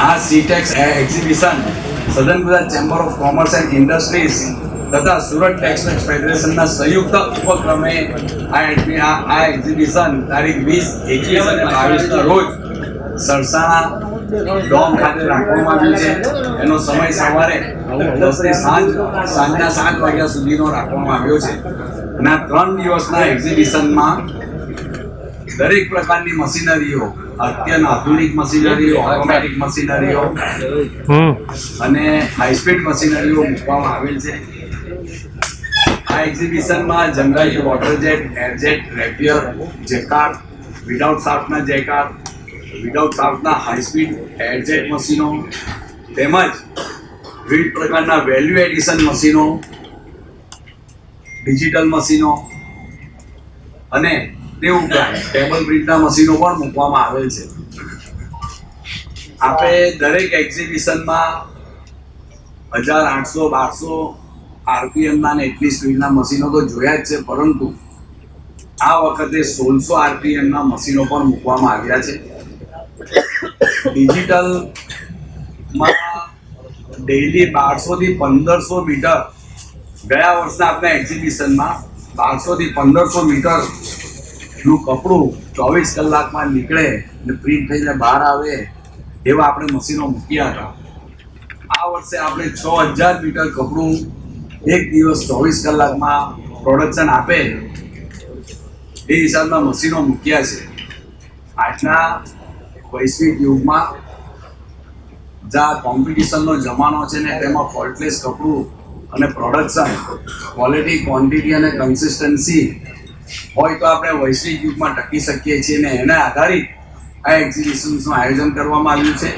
આ સીટેક્સ એક્ઝિબિશન સદન Gujarat chamber of commerce and industries તથા સુરત ટેક્સટાઇલ્સ ફેડરેશનના સંયુક્ત ઉપક્રમે આ એક્ઝિબિશન તારીખ 20, 21 અને 22ના રોજ સરસાણા ડોમ ખાતે રાખવામાં આવ્યું છે. એનો સમય સવારે 10 થી સાંજના 7 વાગ્યા સુધીનો રાખવામાં આવ્યો છે. અને આ 3 દિવસના એક્ઝિબિશનમાં દરેક પ્રકારની મશીનરીઓ, અત્યંત આધુનિક મશીનરીઓ, ઓટોમેટિક મશીનરીઓ અને હાઈ સ્પીડ મશીનરીઓ મૂકવામાં આવેલ છે. આ એક્ઝિબિશનમાં generally waterjet, airjet, rapier, jacquard, without શાફ્ટના જેકાર્ડ, વિધાઉટ શાફ્ટના હાઈ સ્પીડ એરજેટ મશીનો તેમજ વિવિધ પ્રકારના વેલ્યુ એડિશન મશીનો, ડિજિટલ મશીનો અને તે ઉપરાંત ટેબલ પ્રિન્ટના મશીનો પણ મૂકવામાં આવેલ છે. આપણે દરેક એક્ઝિબિશનમાં 1800, 1200 આરપીએમના ને એટલી સ્પીડના મશીનો તો જોયા જ છે, પરંતુ આ વખતે 1600 આરપીએમના મશીનો પણ મૂકવામાં આવ્યા છે. ડિજિટલમાં ડેઈલી 1200 થી 1500 મીટર, ગયા વર્ષના આપણા એક્ઝિબિશનમાં 1200 થી 1500 મીટર નું કપડું 24 કલાકમાં નીકળે અને પ્રિન્ટ થઈને બહાર આવે એવા આપણે મશીનો મૂક્યા હતા. આ વર્ષે આપણે 6000 મીટર કપડું એક દિવસ 24 કલાકમાં પ્રોડક્શન આપે એ હિસાબના મશીનો મૂક્યા છે. આજના વૈશ્વિક યુગમાં જ્યાં કોમ્પિટિશનનો જમાનો છે ને તેમાં ફોલ્ટલેસ કપડું અને પ્રોડક્શન, ક્વોલિટી, ક્વોન્ટિટી અને કન્સિસ્ટન્સી હોય તો આપણે વૈશ્વિક યુગમાં ટકી શકીએ છીએ. ને એના આધારિત આ એક્ઝિબિશનનું આયોજન કરવામાં આવ્યું છે.